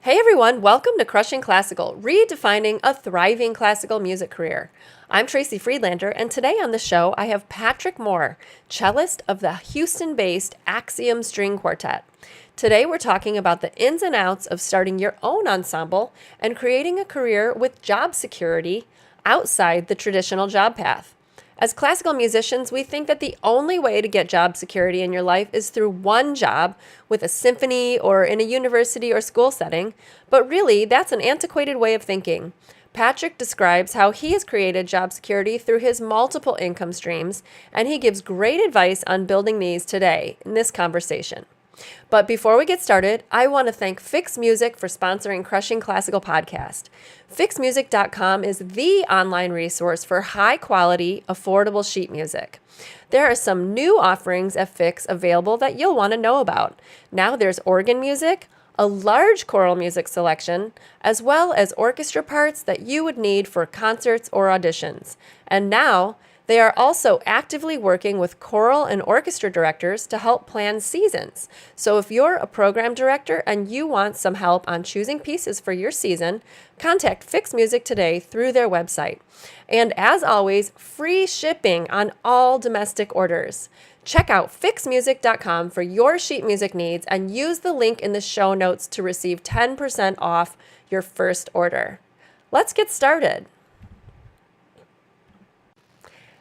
Hey everyone, welcome to Crushing Classical, redefining a thriving classical music career. I'm Tracy Friedlander, and today on the show I have Patrick Moore, cellist of the Houston-based Axiom String Quartet. Today we're talking about the ins and outs of starting your own ensemble and creating a career with job security outside the traditional job path. As classical musicians, we think that the only way to get job security in your life is through one job with a symphony or in a university or school setting, but really, that's an antiquated way of thinking. Patrick describes how he has created job security through his multiple income streams, and he gives great advice on building these today in this conversation. But before we get started, I want to thank Fix Music for sponsoring Crushing Classical Podcast. FixMusic.com is the online resource for high-quality, affordable sheet music. There are some new offerings at Fix available that you'll want to know about. Now there's organ music, a large choral music selection, as well as orchestra parts that you would need for concerts or auditions. And now, they are also actively working with choral and orchestra directors to help plan seasons. So if you're a program director and you want some help on choosing pieces for your season, contact Fix Music today through their website. And as always, free shipping on all domestic orders. Check out fixmusic.com for your sheet music needs and use the link in the show notes to receive 10% off your first order. Let's get started.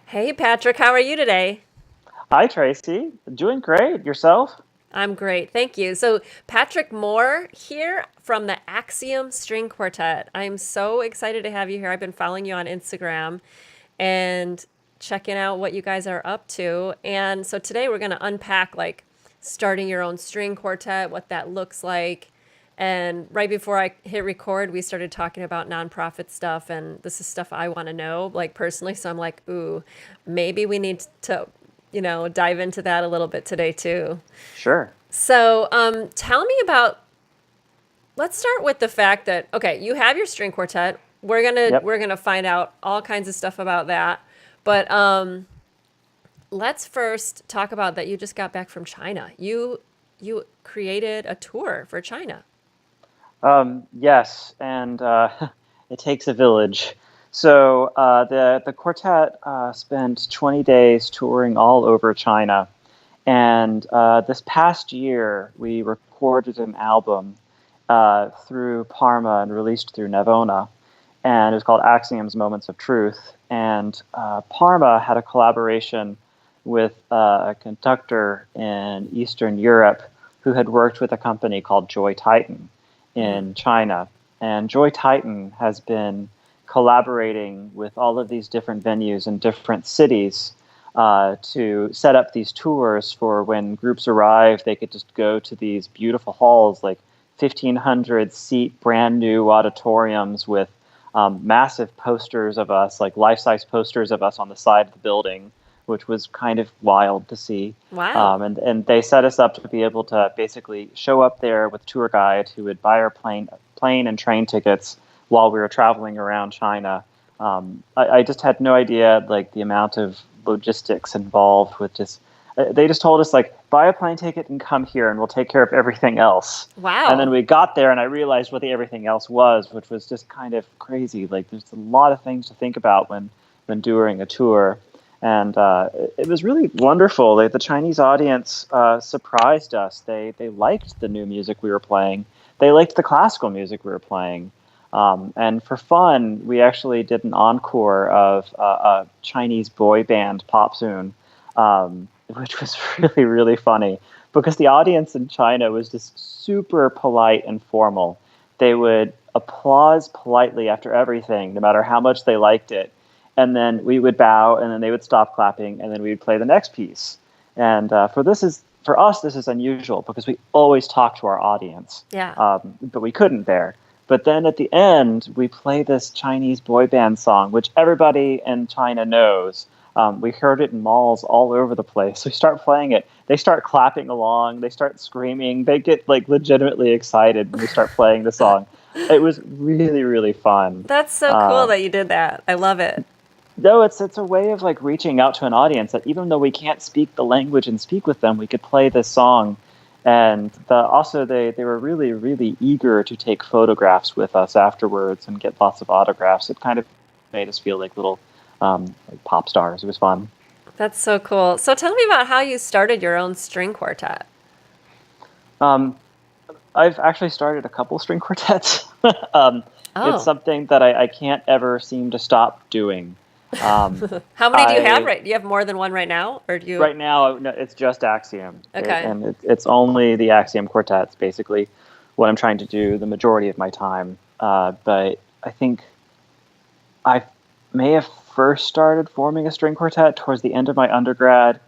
Hey, Patrick, how are you today? Hi, Tracy. Doing great. Yourself? I'm great, thank you. So, Patrick Moore here from the Axiom String Quartet. I'm so excited to have you here. I've been following you on Instagram and checking out what you guys are up to. And so today we're going to unpack like starting your own string quartet, what that looks like. And right before I hit record, we started talking about nonprofit stuff, and this is stuff I want to know, like personally. So I'm like, ooh, maybe we need to, dive into that a little bit today too. Sure. So, tell me about. Let's start with the fact that okay, you have your string quartet. We're gonna Yep. we're gonna find out all kinds of stuff about that, but let's first talk about that you just got back from China. You created a tour for China. Yes, and it takes a village. So the quartet spent 20 days touring all over China, and this past year we recorded an album through Parma and released through Navona, and it was called Axiom's Moments of Truth. And Parma had a collaboration with a conductor in Eastern Europe who had worked with a company called Joy Titan in China. And Joy Titan has been collaborating with all of these different venues in different cities to set up these tours for when groups arrive, they could just go to these beautiful halls, like 1,500 seat brand new auditoriums with massive posters of us, like life-size posters of us on the side of the building, which was kind of wild to see. Wow. And they set us up to be able to basically show up there with a tour guide who would buy our plane and train tickets while we were traveling around China. I just had no idea like the amount of logistics involved with just. They just told us like buy a plane ticket and come here, and we'll take care of everything else. And then Wow. we got there, and I realized what the everything else was, which was just kind of crazy. Like there's a lot of things to think about when doing a tour. And it was really wonderful. Like, the Chinese audience surprised us. They liked the new music we were playing. They liked the classical music we were playing. And for fun, we actually did an encore of a Chinese boy band pop tune, which was really, really funny because the audience in China was just super polite and formal. They would applause politely after everything, no matter how much they liked it, and then we would bow, and then they would stop clapping, and then we would play the next piece. And for us, this is unusual because we always talk to our audience, Yeah. but we couldn't there. But then at the end, we play this Chinese boy band song, which everybody in China knows. We heard it in malls all over the place. We start playing it. They start clapping along. They start screaming. They get like legitimately excited when we start playing the song. It was really, really fun. That's so cool Uh, that you did that. I love it. No, it's a way of like reaching out to an audience that even though we can't speak the language and speak with them, we could play this song And also they were really, really eager to take photographs with us afterwards and get lots of autographs. It kind of made us feel like little like pop stars. It was fun. That's so cool. So tell me about how you started your own string quartet. Um, I've actually started a couple string quartets. um, it's Oh, something that I can't ever seem to stop doing. Um, how many do you have I right? Do you have more than one right now, or do you? Right now no, it's just Axiom, Okay. and it's only the Axiom quartets. Basically, what I'm trying to do the majority of my time. But I think I may have first started forming a string quartet towards the end of my undergrad,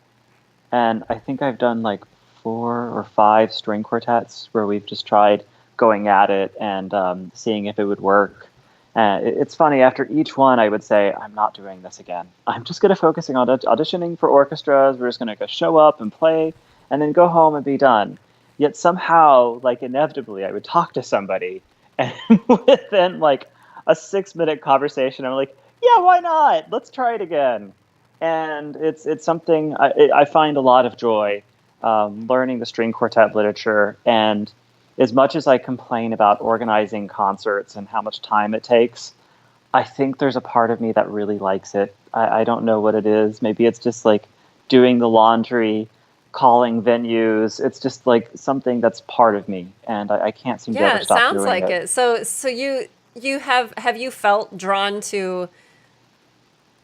and I think I've done like 4 or 5 string quartets where we've just tried going at it and seeing if it would work. It's funny, after each one, I would say, I'm not doing this again. I'm just going to focusing on auditioning for orchestras. We're just going to go show up and play and then go home and be done. Yet somehow, like inevitably, I would talk to somebody, and within like a 6-minute conversation, I'm like, yeah, why not? Let's try it again. And it's something I find a lot of joy learning the string quartet literature. And as much as I complain about organizing concerts and how much time it takes, I think there's a part of me that really likes it. I don't know what it is. Maybe it's just like doing the laundry, calling venues. It's just like something that's part of me, and I can't seem to Yeah, ever it stop sounds doing like it. it. So you have you felt drawn to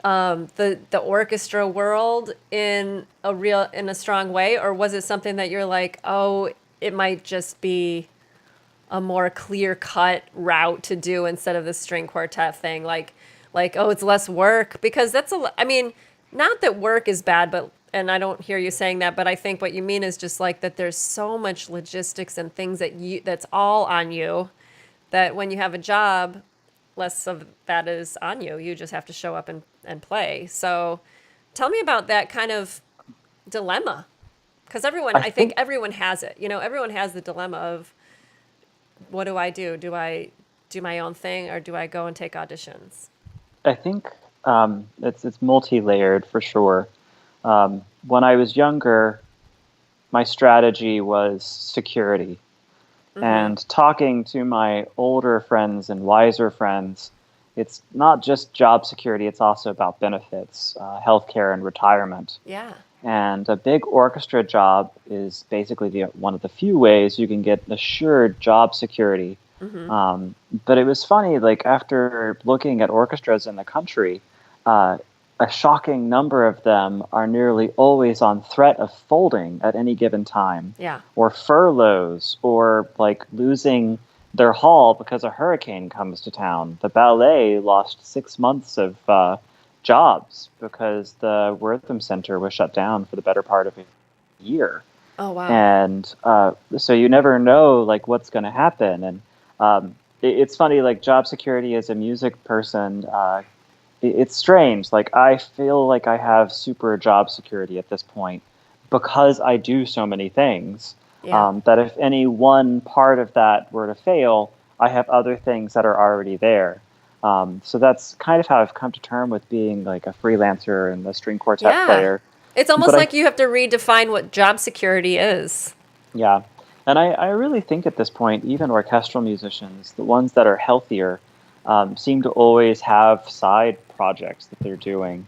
the orchestra world in a strong way, or was it something that you're like, oh, it might just be a more clear cut route to do instead of the string quartet thing, like oh, it's less work? Because I mean, not that work is bad, but and I don't hear you saying that, but I think what you mean is just like that there's so much logistics and things that's all on you, that when you have a job, less of that is on you. You just have to show up and play. So tell me about that kind of dilemma. Because I I think think everyone has it. You know, everyone has the dilemma of, what do I do? Do I do my own thing, or do I go and take auditions? I think it's multi-layered for sure. When I was younger, my strategy was security. Mm-hmm. And talking to my older friends and wiser friends, it's not just job security, it's also about benefits, healthcare, and retirement. Yeah. And a big orchestra job is basically one of the few ways you can get assured job security. Mm-hmm. Um, but it was funny, like after looking at orchestras in the country, uh, a shocking number of them are nearly always on threat of folding at any given time, Yeah. or furloughs, or like losing their hall because a hurricane comes to town. The ballet lost 6 months of jobs because the Wortham Center was shut down for the better part of a year. Oh wow. And so you never know like what's going to happen. And it's funny, like job security as a music person. It's strange. Like I feel like I have super job security at this point because I do so many things. Yeah. That if any one part of that were to fail, I have other things that are already there. So that's kind of how I've come to term with being like a freelancer and a string quartet Yeah. player. It's almost But I like you have to redefine what job security is. Yeah. And I really think at this point, even orchestral musicians, the ones that are healthier, seem to always have side projects that they're doing.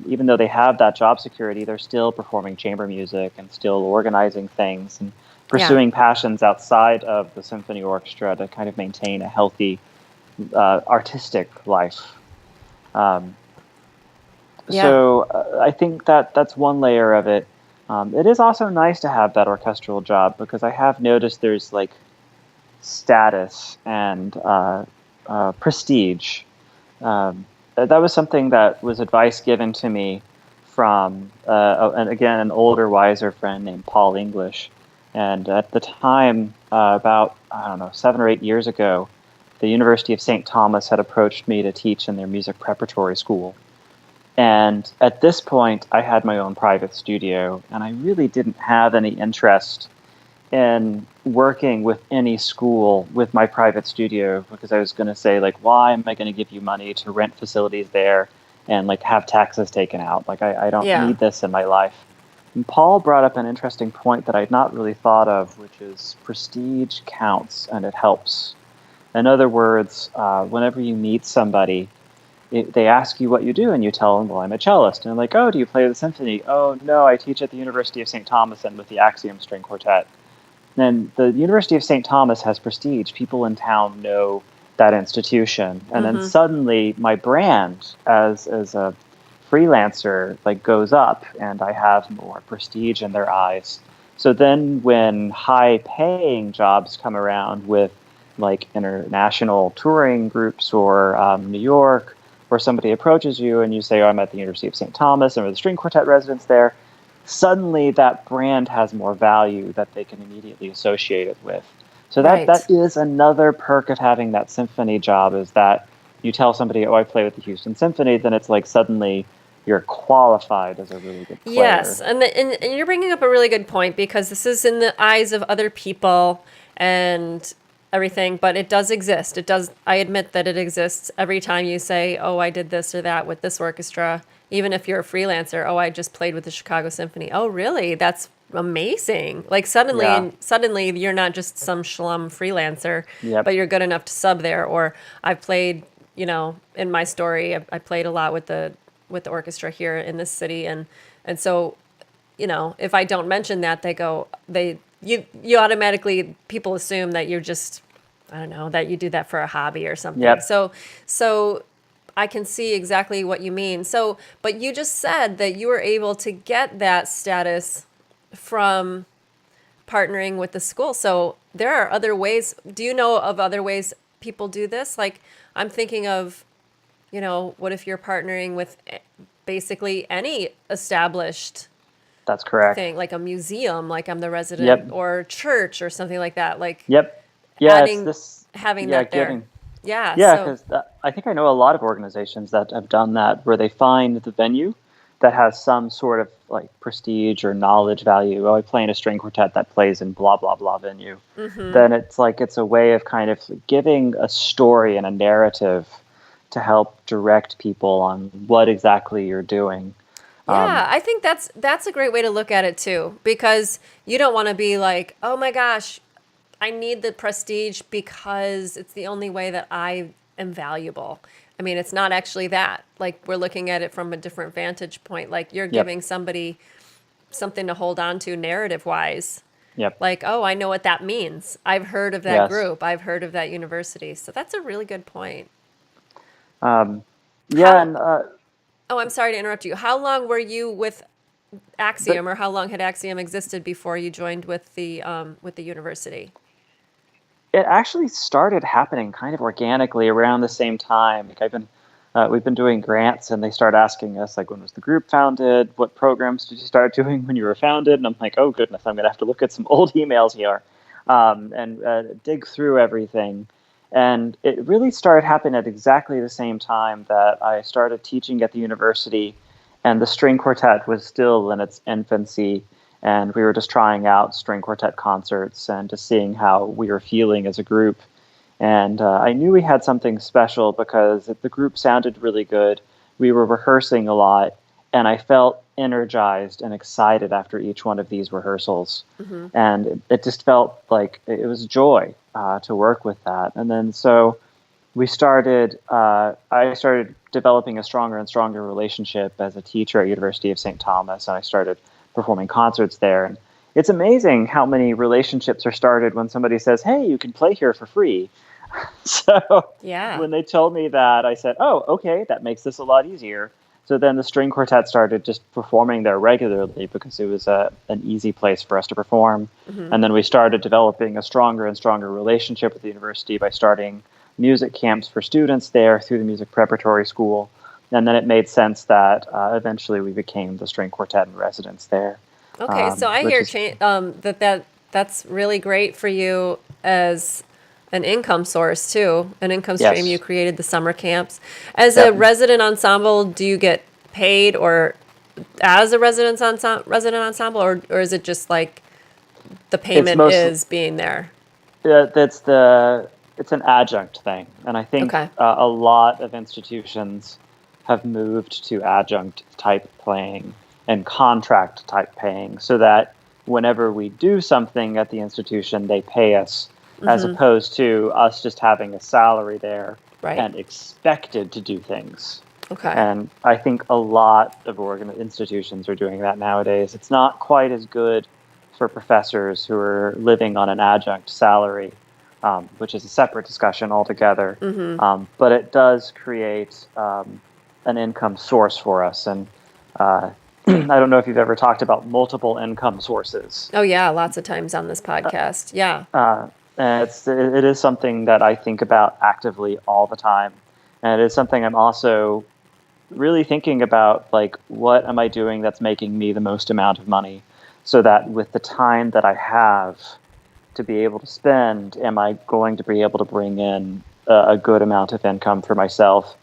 Even though they have that job security, they're still performing chamber music and still organizing things and Yeah. pursuing passions outside of the symphony orchestra to kind of maintain a healthy artistic life. Um, Yeah. I think that that's one layer of it. It is also nice to have that orchestral job because I have noticed there's like status and prestige. That was something that was advice given to me from, and again, an older, wiser friend named Paul English. And at the time, about, I don't know, 7 or 8 years ago, the University of St. Thomas had approached me to teach in their music preparatory school. And at this point, I had my own private studio, and I really didn't have any interest in working with any school with my private studio because I was going to say, like, why am I going to give you money to rent facilities there and like have taxes taken out? Like, I don't Yeah. need this in my life. And Paul brought up an interesting point that I'd not really thought of, which is prestige counts and it helps. In other words, whenever you meet somebody, they ask you what you do, and you tell them, well, I'm a cellist. And they're like, oh, do you play the symphony? Oh, no, I teach at the University of St. Thomas and with the Axiom String Quartet. And the University of St. Thomas has prestige. People in town know that institution. And then Mm-hmm. suddenly my brand as a freelancer like goes up and I have more prestige in their eyes. So then when high paying jobs come around with like international touring groups or New York, where somebody approaches you and you say, oh, I'm at the University of St. Thomas and we're the string quartet residents there, suddenly that brand has more value that they can immediately associate it with. So that Right. is another perk of having that symphony job is that you tell somebody, oh, I play with the Houston Symphony, then it's like suddenly you're qualified as a really good Yes, player. and you're bringing up a really good point because this is in the eyes of other people and everything, but it does exist. It does. I admit that it exists every time you say, "Oh, I did this or that with this orchestra." Even if you're a freelancer, "Oh, I just played with the Chicago Symphony." Oh, really? That's amazing. Like Yeah. suddenly you're not just some schlum freelancer, Yep. but you're good enough to sub there. Or I've played, in my story, I played a lot with the orchestra here in this city, and so if I don't mention that, you automatically, people assume that you're just, I don't know, that you do that for a hobby or something. Yep. So I can see exactly what you mean. So, but you just said that you were able to get that status from partnering with the school. So there are other ways. Do you know of other ways people do this? Like, I'm thinking of, what if you're partnering with basically any established That's correct. thing, like a museum, like I'm the resident, Yep. or church or something like that, like Yep. Yeah, it's adding, this. having Yeah, that there. giving. Yeah. Yeah, So, because I think I know a lot of organizations that have done that, where they find the venue that has some sort of like prestige or knowledge value. Oh, I play in a string quartet that plays in blah blah blah venue. Then it's like it's a way of kind of giving a story and a narrative to help direct people on what exactly you're doing. yeah, I think that's a great way to look at it too, because you don't want to be like, "Oh my gosh, I need the prestige because it's the only way that I am valuable." I mean, it's not actually that. Like, we're looking at it from a different vantage point. Like, you're Yep. giving somebody something to hold on to narrative wise. Yep. Like, oh, I know what that means. I've heard of that Yes. group. I've heard of that university. So that's a really good point. Um, yeah, How, and oh, I'm sorry to interrupt you. How long were you with but Axiom, or how long had Axiom existed before you joined with the university? it actually started happening kind of organically around the same time. Like we've been doing grants, and they start asking us like, when was the group founded? What programs did you start doing when you were founded? And I'm like, oh goodness, I'm gonna have to look at some old emails here, and dig through everything. And it really started happening at exactly the same time that I started teaching at the university, and the string quartet was still in its infancy, and we were just trying out string quartet concerts and just seeing how we were feeling as a group. And I knew we had something special because the group sounded really good. We were rehearsing a lot, and I felt energized and excited after each one of these rehearsals. Hmm. And it just felt like it was joy to work with that. And then so I started developing a stronger and stronger relationship as a teacher at University of St. Thomas, and I started performing concerts there. And it's amazing how many relationships are started when somebody says, hey, you can play here for free. So Yeah. when they told me that, I said, oh, okay, that makes this a lot easier. So then the string quartet started just performing there regularly because it was an easy place for us to perform. Hmm. And then we started developing a stronger and stronger relationship with the university by starting music camps for students there through the music preparatory school. And then it made sense that eventually we became the string quartet in residence there, Okay, so I which hear is, that's really great for you as an income source too, an income stream. You yes, created the summer camps. As a yep. resident ensemble, do you get paid, or as a resident ensemble, or is it just like the It's payment mostly, is being there? that's the it's an adjunct thing, and I think Okay. a lot of institutions have moved to adjunct type playing. and contract type paying, so that whenever we do something at the institution, they pay us, as opposed to us just having a salary there Right. and expected to do things. Okay. And I think a lot of institutions are doing that nowadays. It's not quite as good for professors who are living on an adjunct salary, which is a separate discussion altogether. But it does create an income source for us. And I don't know if you've ever talked about multiple income sources. Oh, yeah, lots of times on this podcast. Yeah. And it is something that I think about actively all the time. And it is something I'm also really thinking about, like, what am I doing that's making me the most amount of money, so that with the time that I have to be able to spend, am I going to be able to bring in a good amount of income for myself?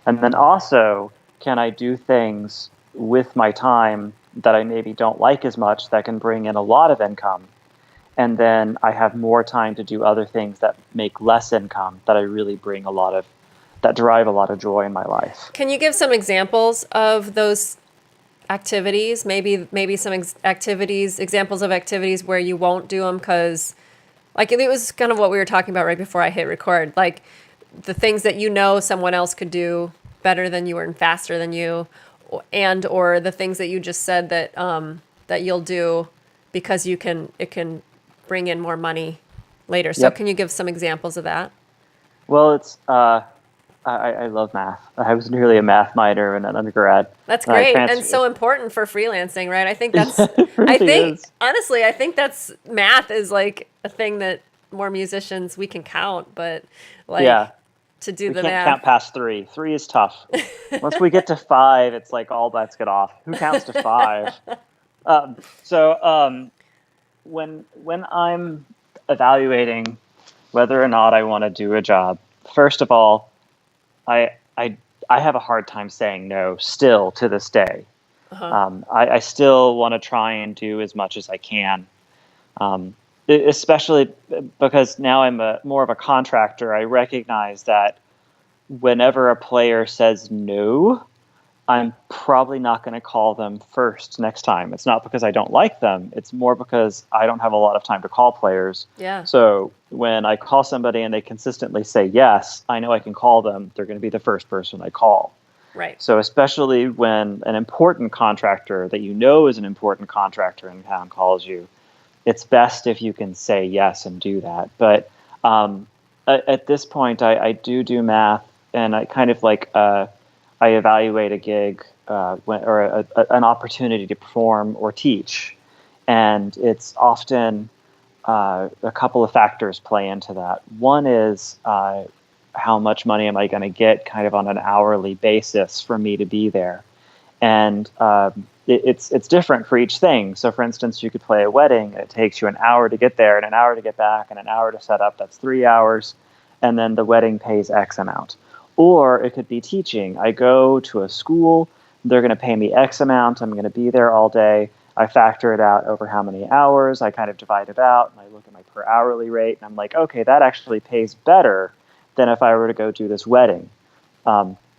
And then also, can I do things with my time that I maybe don't like as much that can bring in a lot of income? And then I have more time to do other things that make less income that I really bring that drive a lot of joy in my life. Can you give some examples of those activities? Maybe some examples of activities where you won't do them because, like, it was kind of what we were talking about right before I hit record. Like, the things that someone else could do better than you and faster than you, or the things that you just said that that you'll do because it can bring in more money later. So Yep. can you give some examples of that? Well, it's I love math. I was nearly a math minor in an undergrad. That's great and so important for freelancing, right? I think that's. It really is. Honestly, I think that's math is like a thing that more musicians we can count, but like to do the We can't math. count past 3. 3 is tough. Once we get to 5, it's like all bets get off. Who counts to 5? When I'm evaluating whether or not I want to do a job, first of all, I have a hard time saying no still to this day. I still want to try and do as much as I can, especially because now I'm more of a contractor. I recognize that whenever a player says no, I'm probably not going to call them first next time. It's not because I don't like them. It's more because I don't have a lot of time to call players. Yeah. So when I call somebody and they consistently say yes, I know I can call them. They're going to be the first person I call. Right. So especially when an important contractor that you know is an important contractor in town calls you, it's best if you can say yes and do that. But at this point, I do math, and I kind of like I evaluate a gig an opportunity to perform or teach, and it's often a couple of factors play into that. One is how much money am I going to get kind of on an hourly basis for me to be there. And it's different for each thing. So for instance, you could play a wedding and it takes you an hour to get there and an hour to get back and an hour to set up. That's 3 hours. And then the wedding pays X amount. Or it could be teaching. I go to a school, they're going to pay me X amount. I'm going to be there all day. I factor it out over how many hours. I kind of divide it out and I look at my per hourly rate and I'm like, okay, that actually pays better than if I were to go do this wedding.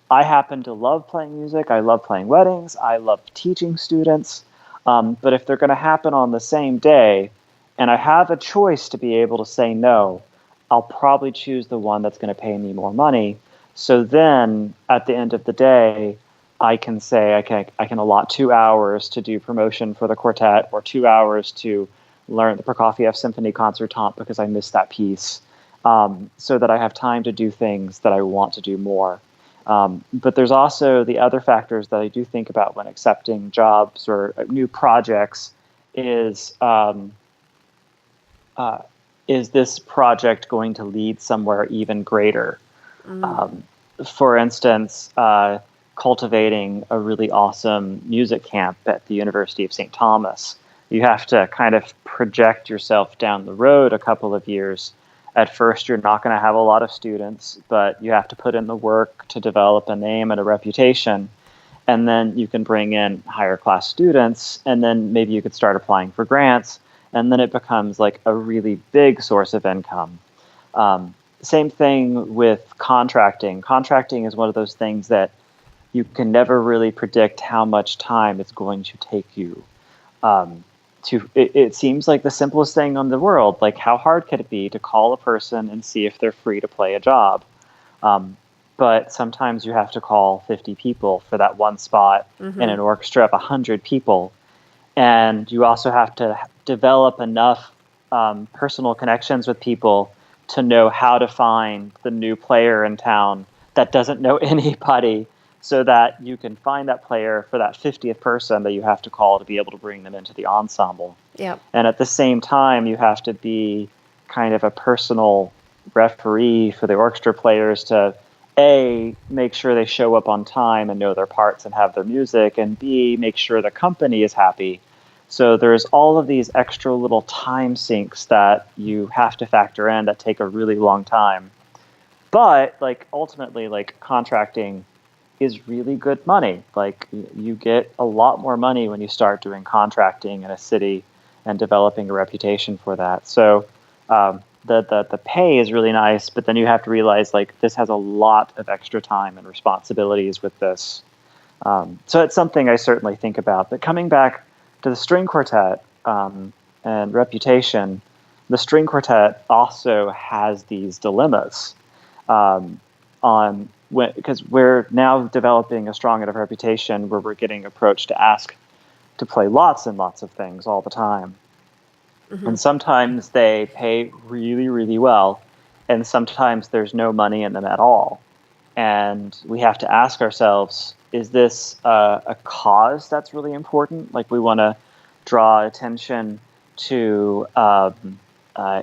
I happen to love playing music. I love playing weddings. I love teaching students. But if they're going to happen on the same day and I have a choice to be able to say no, I'll probably choose the one that's going to pay me more money. So then at the end of the day, I can say I can allot 2 hours to do promotion for the quartet or 2 hours to learn the Prokofiev Symphony Concertant because I missed that piece, so that I have time to do things that I want to do more. But there's also the other factors that I do think about when accepting jobs or new projects is this project going to lead somewhere even greater? For instance, cultivating a really awesome music camp at the University of St. Thomas. You have to kind of project yourself down the road a couple of years. At first, you're not going to have a lot of students, but you have to put in the work to develop a name and a reputation. And then you can bring in higher class students, and then maybe you could start applying for grants, and then it becomes like a really big source of income. Same thing with contracting. Contracting is one of those things that you can never really predict how much time it's going to take you. It seems like the simplest thing in the world. Like, how hard could it be to call a person and see if they're free to play a job? Um, but sometimes you have to call 50 people for that one spot in an orchestra of 100 people. And you also have to develop enough personal connections with people to know how to find the new player in town that doesn't know anybody, so that you can find that player for that 50th person that you have to call to be able to bring them into the ensemble. Yeah. And at the same time, you have to be kind of a personal referee for the orchestra players to A, make sure they show up on time and know their parts and have their music, and B, make sure the company is happy. So there's all of these extra little time sinks that you have to factor in that take a really long time. But like ultimately, like contracting is really good money. Like you get a lot more money when you start doing contracting in a city and developing a reputation for that. So the pay is really nice, but then you have to realize like this has a lot of extra time and responsibilities with this. So it's something I certainly think about. But coming back to the string quartet and reputation, the string quartet also has these dilemmas on because we're now developing a strong enough reputation where we're getting approached to ask to play lots and lots of things all the time. And sometimes they pay really, really well, and sometimes there's no money in them at all. And we have to ask ourselves, is this a cause that's really important? Like we want to draw attention to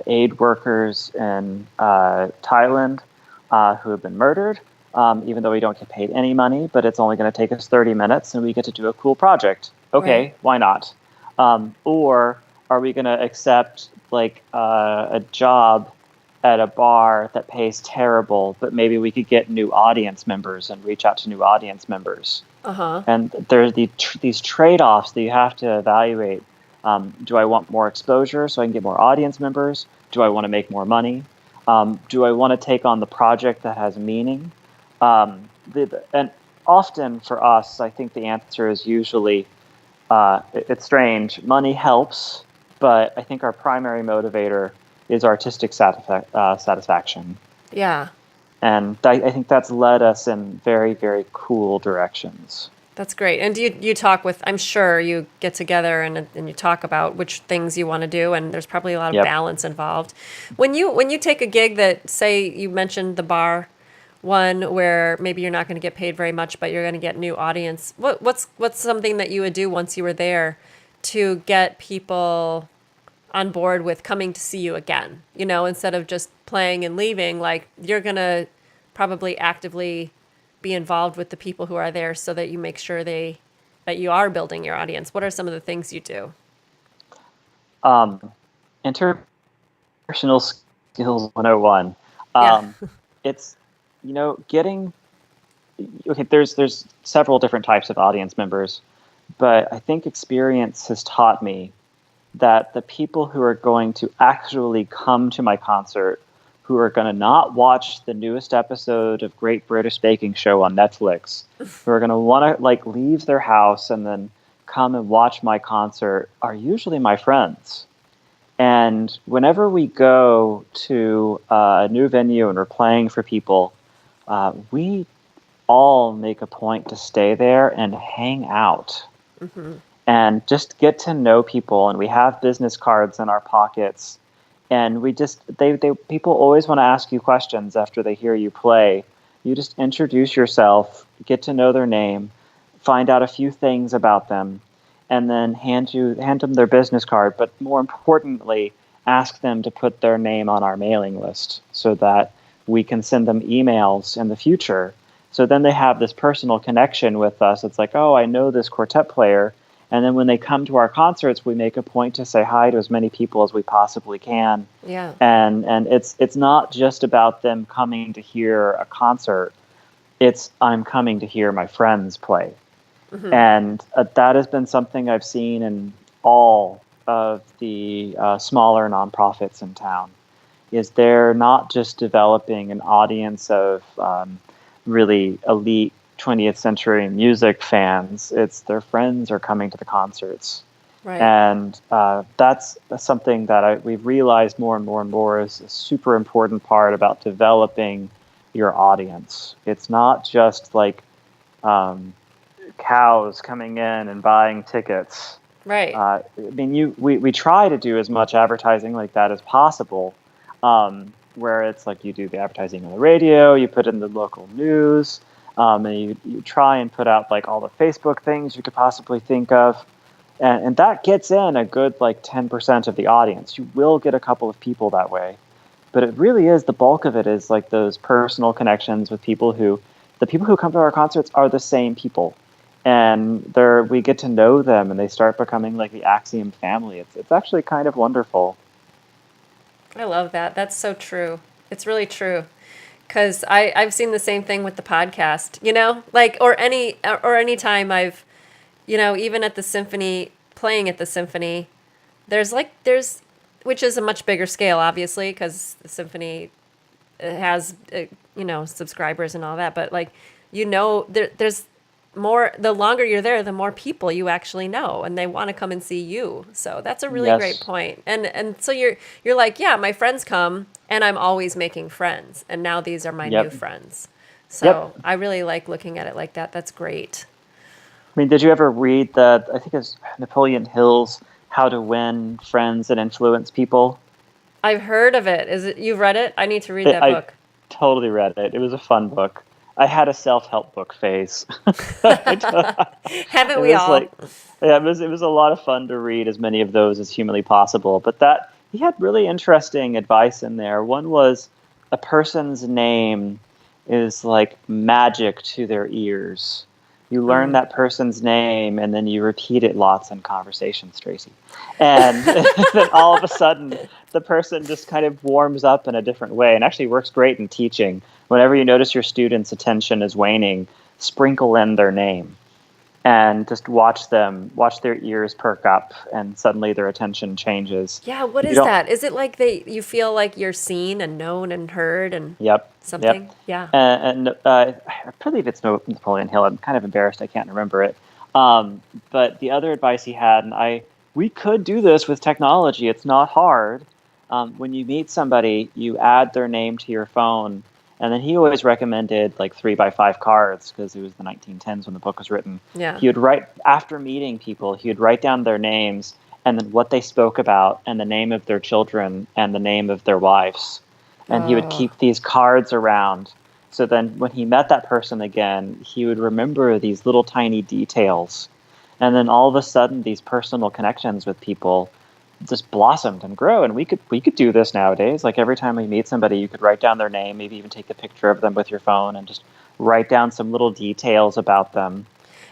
aid workers in Thailand who have been murdered, even though we don't get paid any money, but it's only going to take us 30 minutes and we get to do a cool project. Okay, Right. why not? Or are we going to accept like a job at a bar that pays terrible, but maybe we could get new audience members and reach out to new audience members? Uh-huh. And there's these trade-offs that you have to evaluate. Do I want more exposure so I can get more audience members? Do I want to make more money? Do I want to take on the project that has meaning? And often for us, I think the answer is usually, it's strange. Money helps, but I think our primary motivator is artistic satisfaction. Yeah. And I think that's led us in very, very cool directions. That's great. And you talk with, I'm sure you get together and you talk about which things you want to do, and there's probably a lot of Yep. balance involved. When you take a gig that, say you mentioned the bar one where maybe you're not going to get paid very much, but you're going to get new audience. What's something that you would do once you were there to get people on board with coming to see you again? You know, instead of just playing and leaving, like you're going to probably actively be involved with the people who are there so that you make sure that you are building your audience. What are some of the things you do? Um, Interpersonal skills 101. Yeah. It's, getting, okay, there's several different types of audience members, but I think experience has taught me that the people who are going to actually come to my concert, who are going to not watch the newest episode of Great British Baking Show on Netflix, who are going to want to like leave their house and then come and watch my concert, are usually my friends. And whenever we go to a new venue and we're playing for people, we all make a point to stay there and hang out and just get to know people. And we have business cards in our pockets. And we just, people always want to ask you questions after they hear you play. You just introduce yourself, get to know their name, find out a few things about them, and then hand them their business card. But more importantly, ask them to put their name on our mailing list so that we can send them emails in the future. So then they have this personal connection with us. It's like, oh, I know this quartet player. And then when they come to our concerts, we make a point to say hi to as many people as we possibly can. Yeah. And it's not just about them coming to hear a concert. It's I'm coming to hear my friends play. And that has been something I've seen in all of the smaller nonprofits in town, is they're not just developing an audience of really elite 20th century music fans. It's their friends are coming to the concerts. Right. And that's something that we've realized more and more and more is a super important part about developing your audience. It's not just like cows coming in and buying tickets. Right. We try to do as much advertising like that as possible, where it's like you do the advertising on the radio, you put in the local news, and you try and put out like all the Facebook things you could possibly think of. And that gets in a good like 10% of the audience. You will get a couple of people that way. But it really is, the bulk of it is like those personal connections with the people who come to our concerts are the same people. And we get to know them and they start becoming like the Axiom family. It's actually kind of wonderful. I love that. That's so true. It's really true. Because I've seen the same thing with the podcast, like, or any time I've, even at the symphony, playing at the symphony, there's, which is a much bigger scale, obviously, because the symphony has, subscribers and all that. But like, there's more, the longer you're there, the more people you actually know, and they want to come and see you. So that's a really great Yes. point. And so you're like, yeah, my friends come, and I'm always making friends, and now these are my new Yep. friends. So Yep. I really like looking at it like that. That's great. I mean, did you ever read I think it's Napoleon Hill's How to Win Friends and Influence People? I've heard of it. You've read it? I need to read that I book. totally read it. It was a fun book. I had a self-help book phase. Haven't It we was all? like, yeah, it was a lot of fun to read as many of those as humanly possible. But that he had really interesting advice in there. One was a person's name is like magic to their ears. You learn Mm. that person's name and then you repeat it lots in conversations, Tracy. And then all of a sudden, the person just kind of warms up in a different way and actually works great in teaching. Whenever you notice your students' attention is waning, sprinkle in their name and just watch their ears perk up and suddenly their attention changes. Yeah, what You is don't, that? Is it like you feel like you're seen and known and heard and yep, yep. something? Yeah. I believe it's Napoleon Hill. I'm kind of embarrassed I can't remember it. But the other advice he had, we could do this with technology. It's not hard. When you meet somebody, you add their name to your phone. And then he always recommended like 3x5 cards because it was the 1910s when the book was written. Yeah. He would write, after meeting people, he would write down their names and then what they spoke about and the name of their children and the name of their wives. And he would Oh, keep these cards around. So then when he met that person again, he would remember these little tiny details. And then all of a sudden, these personal connections with people just blossomed and grow. And we could do this nowadays. Like every time we meet somebody, you could write down their name, maybe even take a picture of them with your phone and just write down some little details about them.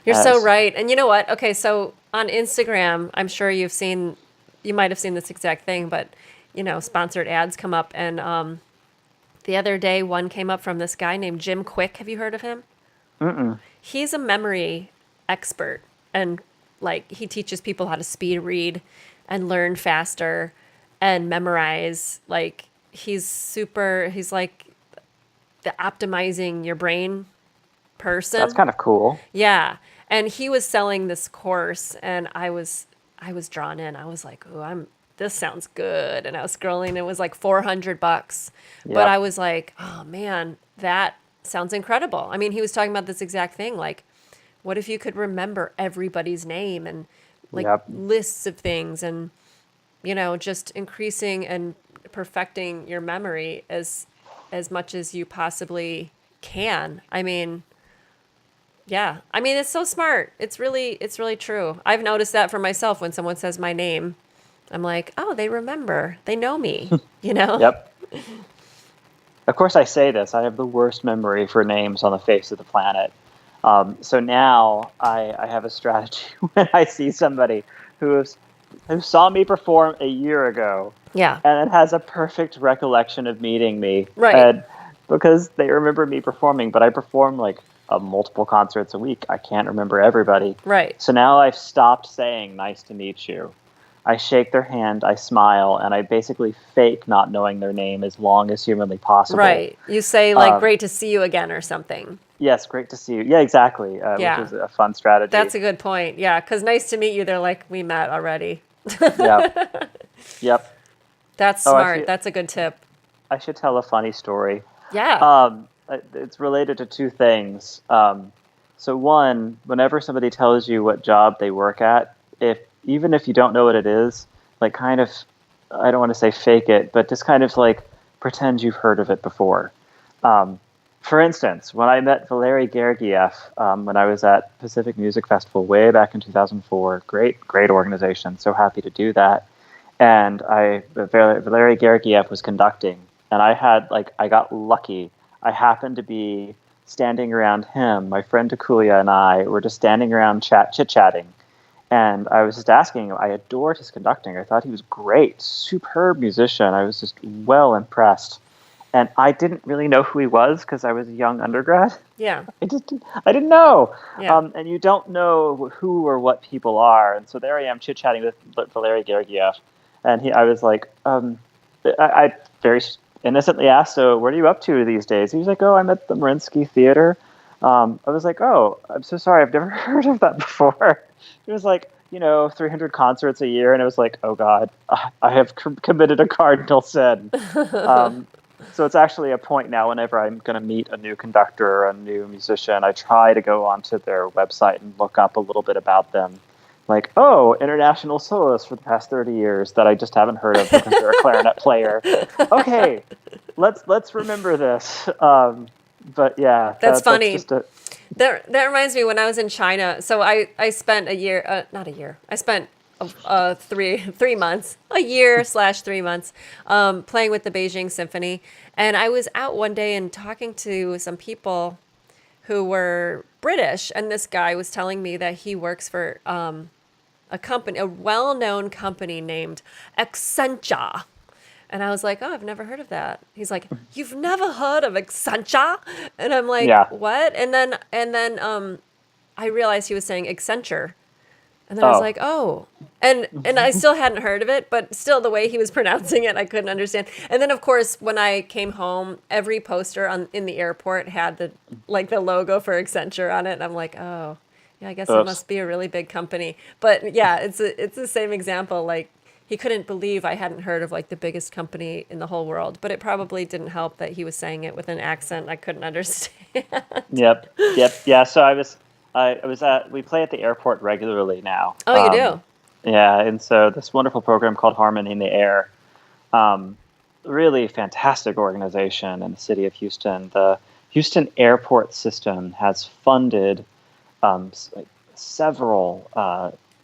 you're so As right. And you know what? Okay, so on Instagram, I'm sure you might have seen this exact thing, but sponsored ads come up, and the other day one came up from this guy named Jim Quick. Have you heard of him? mm-mm. He's a memory expert, and like he teaches people how to speed read and learn faster and memorize. Like he's like the optimizing your brain That's person. kind of cool. Yeah. And he was selling this course, and I was drawn in. I was like, "Oh, this sounds good." And I was scrolling and it was like $400. But I Yep. was like, "Oh man, that sounds incredible." I mean, he was talking about this exact thing, like what if you could remember everybody's name and like Yep. lists of things, and just increasing and perfecting your memory as much as you possibly can. I mean, yeah. I mean, it's so smart. It's really true. I've noticed that for myself when someone says my name. I'm like, "Oh, they remember. They know me." You know? Yep. Of course, I say this. I have the worst memory for names on the face of the planet. So now I have a strategy when I see somebody who saw me perform a year ago Yeah. and then has a perfect recollection of meeting me. Right. And because they remember me performing, but I perform like multiple concerts a week. I can't remember everybody. Right. So now I've stopped saying nice to meet you. I shake their hand, I smile, and I basically fake not knowing their name as long as humanly possible. Right. You say like Um, great to see you again or something. Yes, great to see you. Yeah, exactly, which Yeah, is a fun strategy. that's a good point. Yeah, because nice to meet you. They're like, we met already. Yep, yep. That's Oh, smart. That's a good tip. I should tell a funny story. Yeah. It's related to two things. So one, whenever somebody tells you what job they work at, if even if you don't know what it is, like kind of, I don't want to say fake it, but just kind of like pretend you've heard of it before. Um, for instance, when I met Valery Gergiev when I was at Pacific Music Festival way back in 2004, great organization. So happy to do that. And Valery Gergiev was conducting, and I got lucky. I happened to be standing around him. My friend Takuya and I were just standing around chit chatting, and I was just asking him. I adored his conducting. I thought he was great, superb musician. I was just well impressed, and I didn't really know who he was because I was a young undergrad. Yeah. I didn't know, Yeah. and you don't know who or what people are, and so there I am chit chatting with Valery Gergiev, and I was like, I very innocently asked, "So, what are you up to these days?" He was like, "Oh, I'm at the Mariinsky Theater." I was like, "Oh, I'm so sorry, I've never heard of that before." It was like, 300 concerts a year, and it was like, "Oh God, I have committed a cardinal sin." Um, so it's actually a point now. Whenever I'm going to meet a new conductor or a new musician, I try to go onto their website and look up a little bit about them. Like, oh, international soloist for the past 30 years that I just haven't heard of because they're a clarinet player. Okay, let's remember this. But yeah, That's that's funny. just a That reminds me when I was in China. So I spent a year, not a year. I spent 3 months, a year slash 3 months, playing with the Beijing Symphony. And I was out one day and talking to some people who were British, and this guy was telling me that he works for a company, a well-known company named Accenture. And I was like, oh, I've never heard of that. He's like, you've never heard of Accenture? And I'm like, yeah. what? And then I realized he was saying Accenture. And then I was Oh, like, oh. And I still hadn't heard of it, but still the way he was pronouncing it, I couldn't understand. And then of course, when I came home, every poster in the airport had the logo for Accenture on it, and I'm like, oh, yeah, I guess it oops. must be a really big company. But yeah, it's the same example. Like he couldn't believe I hadn't heard of like the biggest company in the whole world, but it probably didn't help that he was saying it with an accent I couldn't understand. Yep, yep, yeah. So I was at we play at the airport regularly now. Oh, you do? Yeah, and so this wonderful program called Harmony in the Air, um, really fantastic organization in the city of Houston. The Houston airport system has funded like several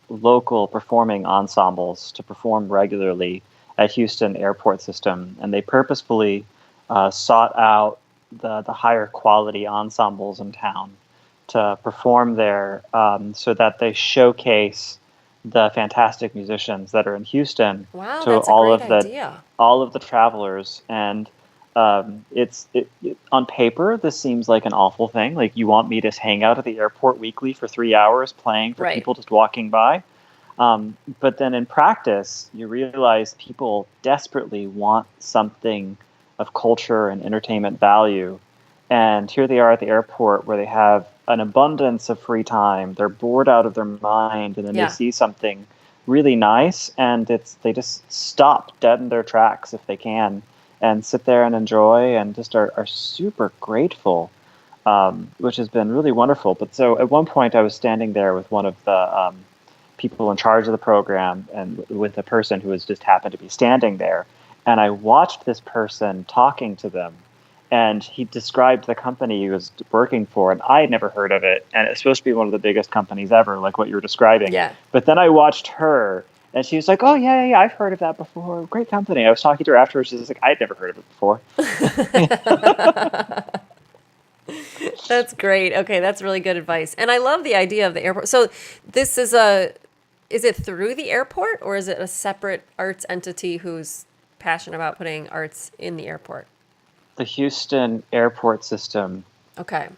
local performing ensembles to perform regularly at Houston airport system, and they purposefully sought out the higher quality ensembles in town to perform there, so that they showcase the fantastic musicians that are in Houston Wow, to that's a great idea. all of the travelers. And on paper, this seems like an awful thing. Like, you want me to hang out at the airport weekly for 3 hours playing for Right. people just walking by. But then in practice, you realize people desperately want something of culture and entertainment value. And here they are at the airport where they have an abundance of free time. They're bored out of their mind, and then they Yeah. see something really nice, and they just stop dead in their tracks if they can, and sit there and enjoy, and just are super grateful, which has been really wonderful. But so at one point, I was standing there with one of the people in charge of the program, and with a person who was just happened to be standing there, and I watched this person talking to them, and he described the company he was working for, and I had never heard of it, and it's supposed to be one of the biggest companies ever, like what you were describing. Yeah. But then I watched her, and she was like, "Oh yeah, I've heard of that before. Great company." I was talking to her afterwards. She was like, "I'd never heard of it before." That's great. Okay, that's really good advice. And I love the idea of the airport. So this is it through the airport, or is it a separate arts entity who's passionate about putting arts in the airport? The Houston airport system Okay.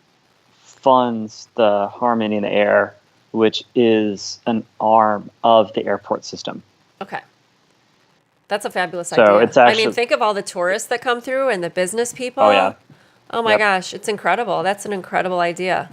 funds the Harmony in the Air, which is an arm of the airport system. Okay. That's a fabulous So idea. it's I mean, actually, think of all the tourists that come through and the business oh people. yeah, Oh my Yep. gosh, it's incredible. That's an incredible idea.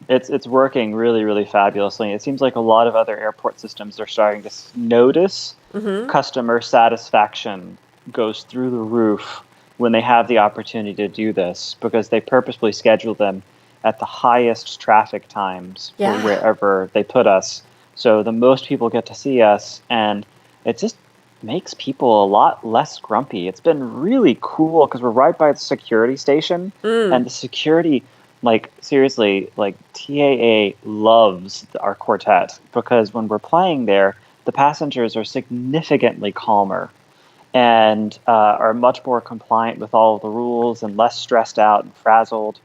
It's working really, really fabulously. It seems like a lot of other airport systems are starting to notice Mm-hmm. customer satisfaction goes through the roof when they have the opportunity to do this, because they purposefully schedule them at the highest traffic times for Yeah. wherever they put us. So the most people get to see us, and it just makes people a lot less grumpy. It's been really cool because we're right by the security station, Mm. and the security, like, seriously, like, TAA loves our quartet, because when we're playing there, the passengers are significantly calmer and are much more compliant with all of the rules and less stressed out and frazzled.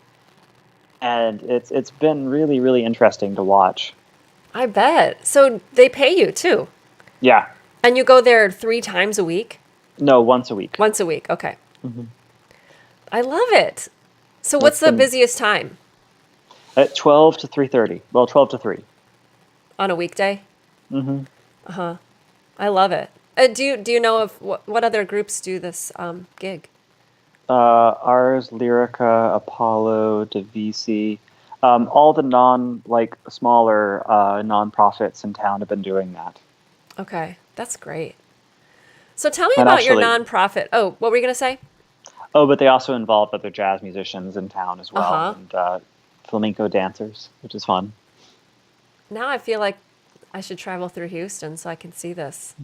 And it's been really, really interesting to watch. I bet. So they pay you too. Yeah. And you go there 3 times a week? No, once a week. Once a week. Okay. Hmm. I love it. So what's It's the been busiest time at 12 to 3:30. Well, 12 to 3. on a weekday? Hmm. I love it. Do you know of what other groups do this gig? Ours, Lyrica, Apollo, Divisi, all the smaller nonprofits in town have been doing that. Okay, that's great. So tell me And about your actually, nonprofit. Oh, what were you gonna say? oh, but they also involve other jazz musicians in town as Uh well, huh. and flamenco dancers, which is fun. Now I feel like I should travel through Houston so I can see this.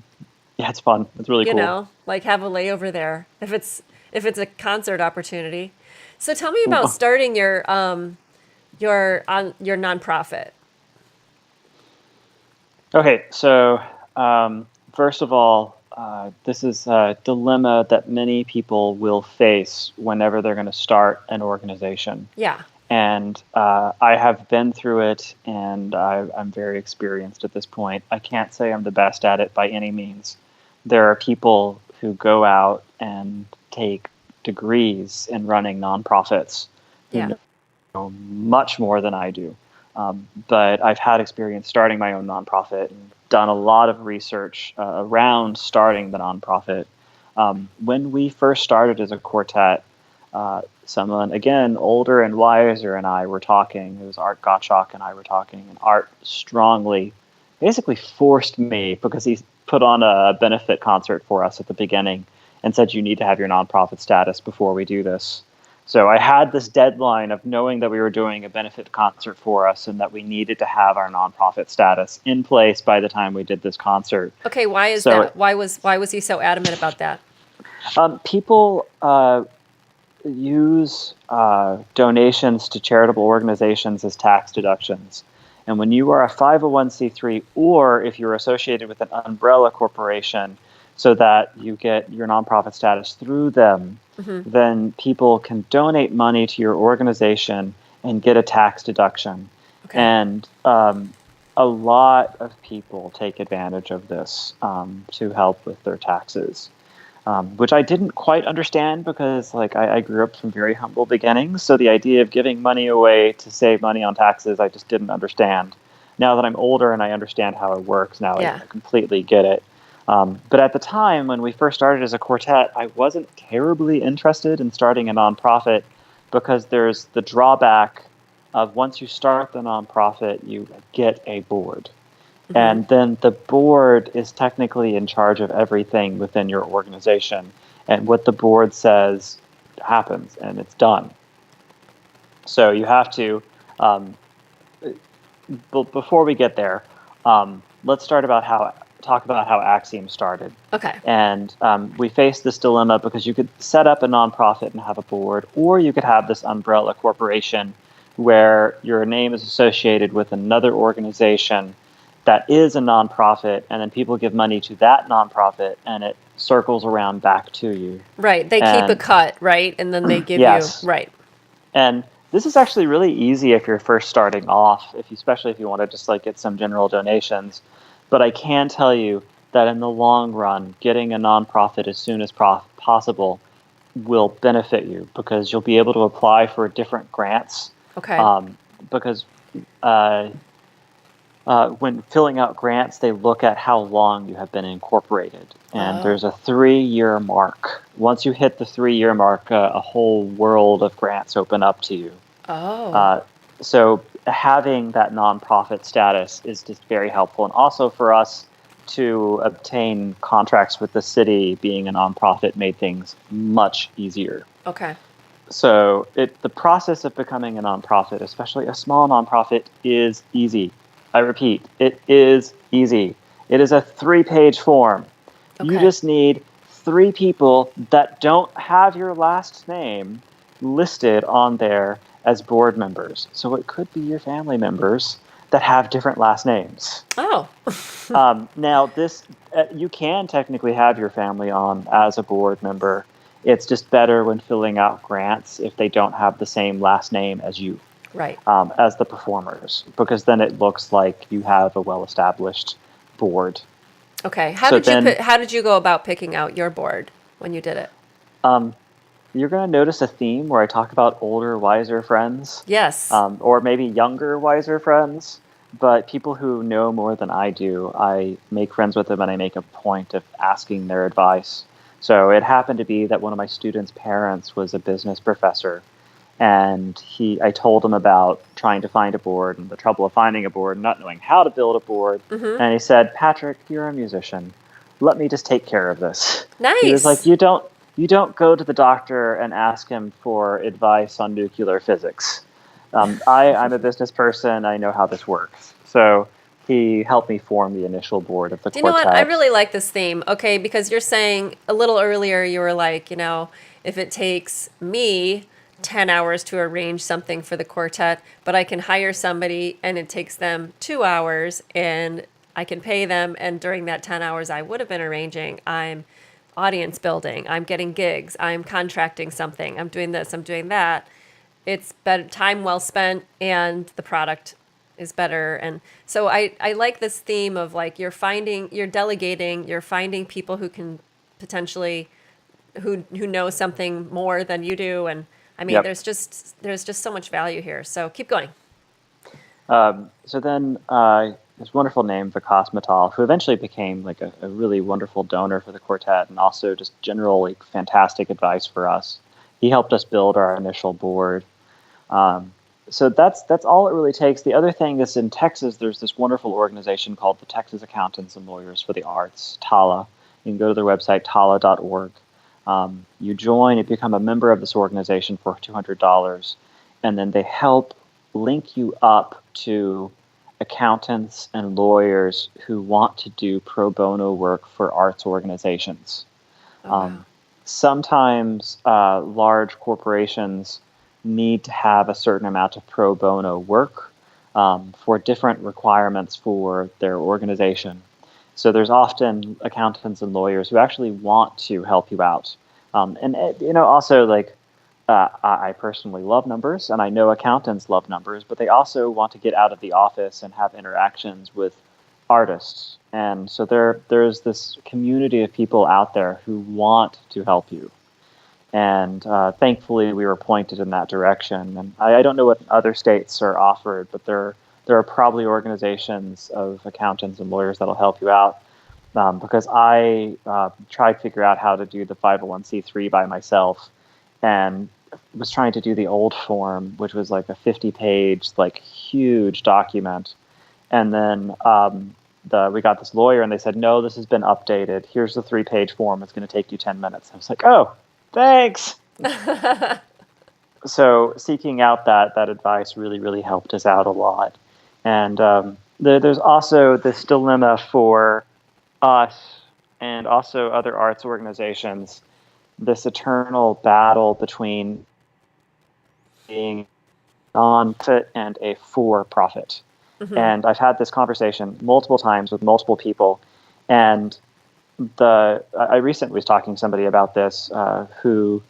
Yeah, it's fun. It's really You cool. know, like have a layover there if it's a concert opportunity. So tell me about starting your nonprofit. Okay, so first of all, this is a dilemma that many people will face whenever they're going to start an organization. Yeah. And I have been through it, and I'm very experienced at this point. I can't say I'm the best at it by any means. There are people who go out and take degrees in running nonprofits who Yeah. know much more than I do. But I've had experience starting my own nonprofit and done a lot of research around starting the nonprofit. When we first started as a quartet, someone, again, older and wiser, and I were talking. It was Art Gottschalk and I were talking, and Art strongly, basically forced me, because he put on a benefit concert for us at the beginning and said, you need to have your nonprofit status before we do this. So I had this deadline of knowing that we were doing a benefit concert for us and that we needed to have our nonprofit status in place by the time we did this concert. Okay, why is So that? Why was he so adamant about that? people use donations to charitable organizations as tax deductions. And when you are a 501c3, or if you're associated with an umbrella corporation so that you get your nonprofit status through them, Hmm. then people can donate money to your organization and get a tax deduction. Okay. And a lot of people take advantage of this to help with their taxes, which I didn't quite understand, because I grew up from very humble beginnings. So the idea of giving money away to save money on taxes, I just didn't understand. Now that I'm older and I understand how it works, now I Yeah. completely get it. But at the time when we first started as a quartet, I wasn't terribly interested in starting a nonprofit, because there's the drawback of, once you start the nonprofit, you get a board. Hmm. And then the board is technically in charge of everything within your organization. And what the board says happens, and it's done. So you have to, um, before we get there, let's talk about how Axiom started. Okay. And we faced this dilemma because you could set up a nonprofit and have a board, or you could have this umbrella corporation where your name is associated with another organization that is a nonprofit, and then people give money to that nonprofit, and it circles around back to you. Right. They keep a And cut, right? And then they give you, yes, right. and this is actually really easy if you're first starting off, especially if you want to just get some general donations. But I can tell you that in the long run, getting a nonprofit as soon as possible will benefit you, because you'll be able to apply for different grants. Okay. Um, because uh, when filling out grants, they look at how long you have been incorporated. And Oh. there's a 3-year mark. Once you hit the 3-year mark, a whole world of grants open up to you. Oh. Uh, so having that nonprofit status is just very helpful. And also for us to obtain contracts with the city, being a nonprofit made things much easier. Okay. So the process of becoming a nonprofit, especially a small nonprofit, is easy. I repeat, it is easy. It is a 3-page form. You Okay. just need 3 people that don't have your last name listed on there as board members. So it could be your family members that have different last names. Oh. Now, you can technically have your family on as a board member. It's just better when filling out grants if they don't have the same last name as you, Right. as the performers, because then it looks like you have a well-established board. Okay. So then How did you go about picking out your board when you did it? um, you're going to notice a theme where I talk about older, wiser friends, Yes. or maybe younger, wiser friends. But people who know more than I do, I make friends with them and I make a point of asking their advice. So it happened to be that one of my students' parents was a business professor, and I told him about trying to find a board and the trouble of finding a board and not knowing how to build a board. Mm-hmm. And he said, "Patrick, you're a musician. Let me just take care of this." He was like, Nice. "You don't go to the doctor and ask him for advice on nuclear physics. I'm a business person. I know how this works." So he helped me form the initial board of the Do you know what? I quartet. really like this theme. Okay, because you're saying a little earlier, you were like, if it takes me 10 hours to arrange something for the quartet, but I can hire somebody and it takes them 2 hours and I can pay them. And during that 10 hours I would have been arranging, I'm audience building, I'm getting gigs, I'm contracting something, I'm doing this, I'm doing that. It's better time well spent and the product is better. And so I like this theme of like you're delegating, you're finding people who can potentially who know something more than you do. And I mean, Yep. there's just so much value here. So keep going. So then this wonderful name, Vikas Mittal, who eventually became like a really wonderful donor for the quartet and also just generally fantastic advice for us. He helped us build our initial board. Um, so that's all it really takes. The other thing is in Texas, there's this wonderful organization called the Texas Accountants and Lawyers for the Arts, TALA. You can go to their website, tala.org. You join, you become a member of this organization for $200, and then they help link you up to accountants and lawyers who want to do pro bono work for arts organizations. Oh wow. Sometimes large corporations need to have a certain amount of pro bono work for different requirements for their organization. So there's often accountants and lawyers who actually want to help you out. Also like I personally love numbers, and I know accountants love numbers, but they also want to get out of the office and have interactions with artists. And so there's this community of people out there who want to help you. And thankfully, we were pointed in that direction. And I don't know what other states are offered, but there are probably organizations of accountants and lawyers that'll help you out. Because I tried to figure out how to do the 501c3 by myself, and was trying to do the old form, which was like a 50-page, like huge document. And then we got this lawyer, and they said, "No, this has been updated. Here's the 3-page form. It's going to take you 10 minutes." I was like, "Oh, thanks." So seeking out that advice really, really helped us out a lot. And there's also this dilemma for us and also other arts organizations, this eternal battle between being non-profit and a for-profit. Mm-hmm. And I've had this conversation multiple times with multiple people, and I recently was talking to somebody about this who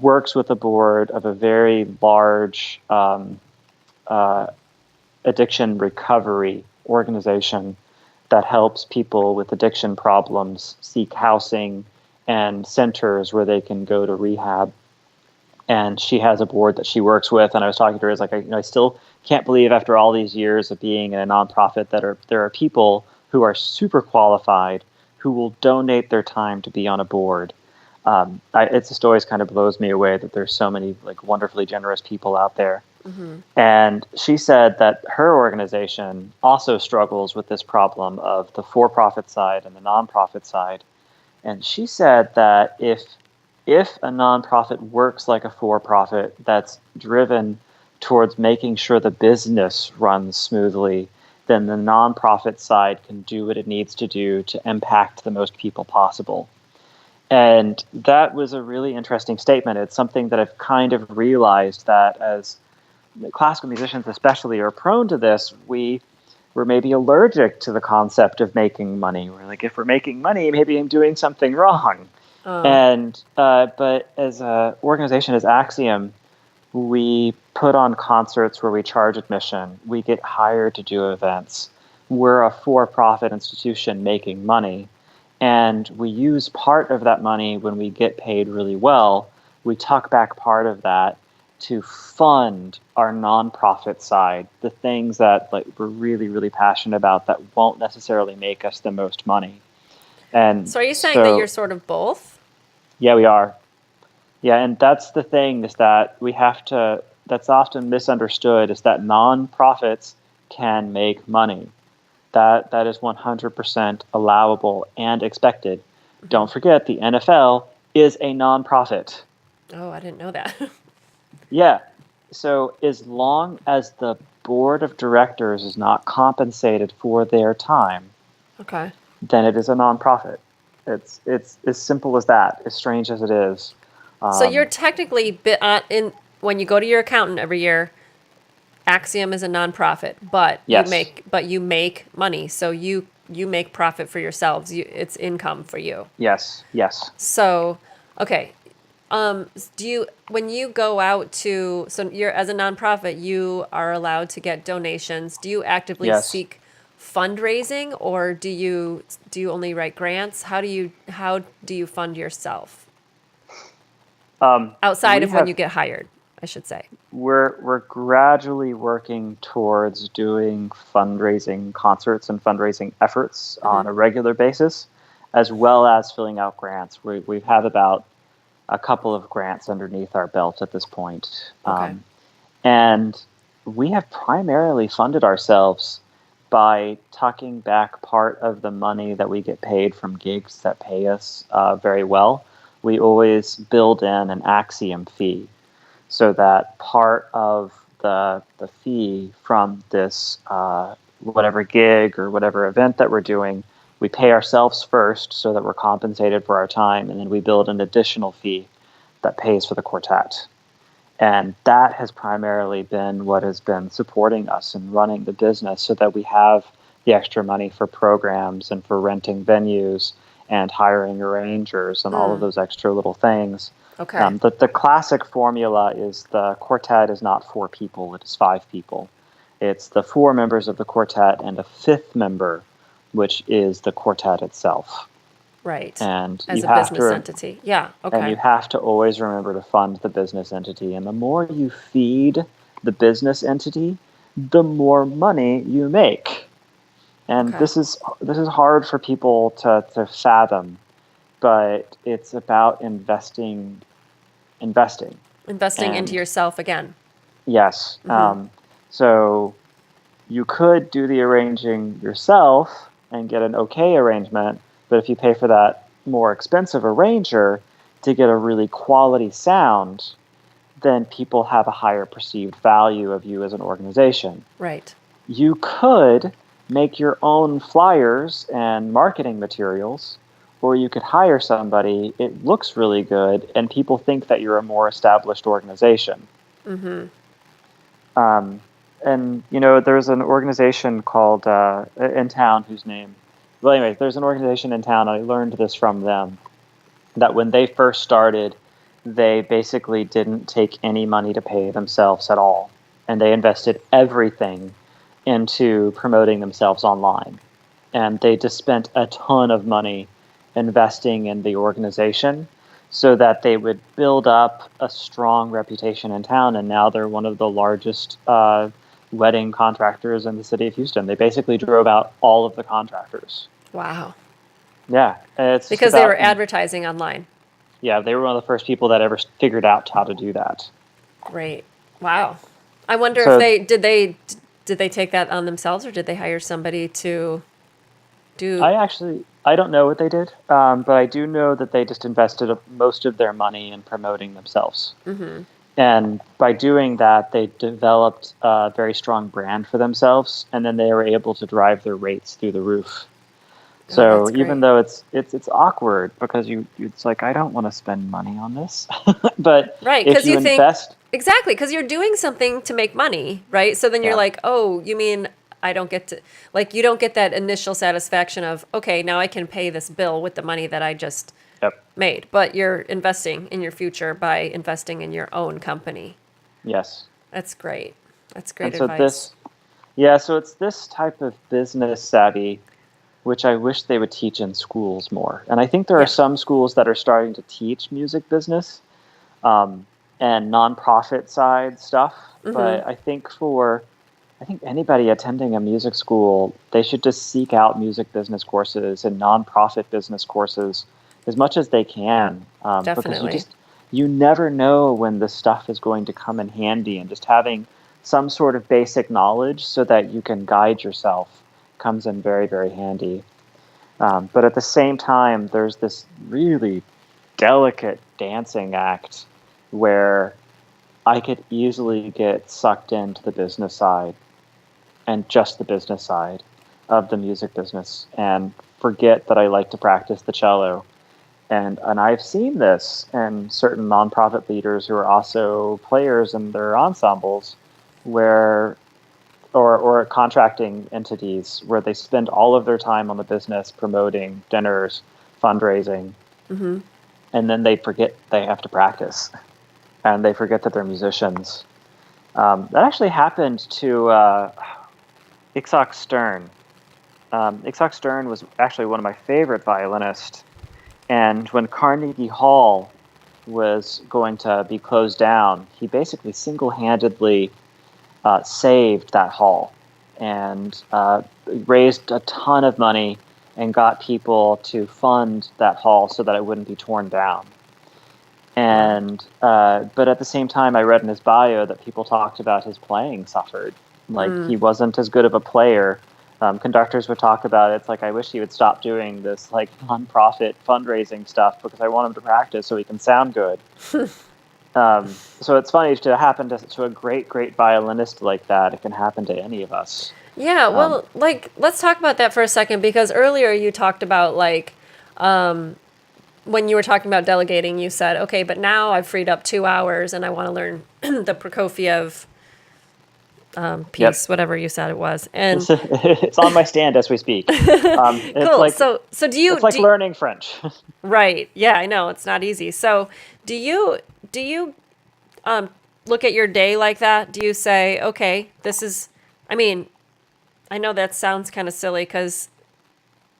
works with the board of a very large addiction recovery organization that helps people with addiction problems seek housing and centers where they can go to rehab. And she has a board that she works with, and I was talking to her, I was like, I still can't believe after all these years of being in a nonprofit that there are people who are super qualified who will donate their time to be on a board. It just always kind of blows me away that there's so many like wonderfully generous people out there. Mm-hmm. And she said that her organization also struggles with this problem of the for-profit side and the nonprofit side. And she said that if a nonprofit works like a for-profit that's driven towards making sure the business runs smoothly, then the nonprofit side can do what it needs to do to impact the most people possible. And that was a really interesting statement. It's something that I've kind of realized that as classical musicians especially are prone to this, we're maybe allergic to the concept of making money. We're like, if we're making money, maybe I'm doing something wrong. Oh, And but as an organization as Axiom, we put on concerts where we charge admission. We get hired to do events. We're a for-profit institution making money. And we use part of that money when we get paid really well. We tuck back part of that to fund our nonprofit side, the things that like we're really, really passionate about that won't necessarily make us the most money. And so are you saying that you're so, sort of both? yeah, we are. Yeah, and that's the thing is that that's often misunderstood is that nonprofits can make money. That is 100% allowable and expected. Mm-hmm. Don't forget, the NFL is a nonprofit. Oh, I didn't know that. Yeah. So as long as the board of directors is not compensated for their time, Okay. then it is a nonprofit. It's as simple as that, as strange as it is. So you're Um, technically in when you go to your accountant every year, Axiom is a nonprofit, but yes. you make money. So you make profit for yourselves. It's income for you. Yes. Yes. So, okay. Do you when you go out to so you're as a nonprofit, you are allowed to get donations. Do you actively Yes. seek fundraising or do you only write grants? How do you fund yourself outside We of when you have get hired, I should say? we're gradually working towards doing fundraising concerts and fundraising efforts Hmm. on a regular basis, as well as filling out grants. We have about a couple of grants underneath our belt at this point. Okay. And we have primarily funded ourselves by tucking back part of the money that we get paid from gigs that pay us very well. We always build in an axiom fee so that part of the fee from this whatever gig or whatever event that we're doing, we pay ourselves first so that we're compensated for our time, and then we build an additional fee that pays for the quartet. And that has primarily been what has been supporting us in running the business so that we have the extra money for programs and for renting venues and hiring arrangers and all of Mm, those extra little things. okay. The classic formula is the quartet is not four people, it is five people. It's the four members of the quartet and a fifth member, which is the quartet itself. Right. And As a business entity. Yeah. you Okay. have to always remember to fund the business entity. And the more you feed the business entity, the more money you make. And Okay. this is hard for people to fathom, but it's about investing. Investing into And yourself again. yes, Hmm. so you could do the arranging yourself and get an okay arrangement, but if you pay for that more expensive arranger to get a really quality sound, then people have a higher perceived value of you as an organization. Right. You could make your own flyers and marketing materials, or you could hire somebody. It looks really good, and people think that you're a more established organization. Hmm. Um, and there's an organization called in town whose name. Well, anyway, there's an organization in town. I learned this from them that when they first started, they basically didn't take any money to pay themselves at all, and they invested everything into promoting themselves online. And they just spent a ton of money investing in the organization so that they would build up a strong reputation in town. And now they're one of the largest wedding contractors in the city of Houston. They basically drove out all of the contractors. Wow. Yeah, it's just Because they were about advertising online. yeah, they were one of the first people that ever figured out how to do that. Great. Wow. I wonder if So did they take that on themselves, or did they hire somebody to do? I don't know what they did, but I do know that they just invested most of their money in promoting themselves. Mm-hmm. And by doing that, they developed a very strong brand for themselves, and then they were able to drive their rates through the roof. Oh, that's So even great. though it's awkward because it's like I don't want to spend money on this, but Right, if because you you think invest, exactly, because you're doing something to make money, right? So then you're yeah, like, oh, you mean I don't get to, like, you don't get that initial satisfaction of, okay, now I can pay this bill with the money that I just yep, made. But you're investing in your future by investing in your own company. yes, That's great. That's great and so advice. so it's this type of business savvy which I wish they would teach in schools more. And I think there are Yeah. some schools that are starting to teach music business um, and nonprofit side stuff. Mm-hmm. But I think anybody attending a music school, they should just seek out music business courses and nonprofit business courses as much as they can, because Definitely. you never know when this stuff is going to come in handy, and just having some sort of basic knowledge so that you can guide yourself comes in very, very handy. But at the same time, there's this really delicate dancing act where I could easily get sucked into the business side and just the business side of the music business and forget that I like to practice the cello. And I've seen this in certain nonprofit leaders who are also players in their ensembles where or contracting entities where they spend all of their time on the business promoting dinners, fundraising, Mm-hmm. and then they forget they have to practice and they forget that they're musicians. That actually happened to Itzhak Stern. Itzhak Stern was actually one of my favorite violinists. And when Carnegie Hall was going to be closed down, he basically single-handedly saved that hall and raised a ton of money and got people to fund that hall so that it wouldn't be torn down. Wow. And but at the same time, I read in his bio that people talked about his playing suffered. Like Mm. he wasn't as good of a player. Conductors would talk about it. It's like I wish he would stop doing this like nonprofit fundraising stuff because I want him to practice so he can sound good. So it's funny to happen to a great violinist like that. It can happen to any of us. Yeah, Um, well, like, let's talk about that for a second because earlier you talked about, like, when you were talking about delegating, you said, okay, but now I've freed up 2 hours and I want to learn the Prokofiev yep, piece, whatever you said it was. And it's on my stand as we speak. It's cool. like So it's like learning French. right. Yeah, I know it's not easy. So do you look at your day like that? Do you say, okay, this is, I mean, I know that sounds kind of silly because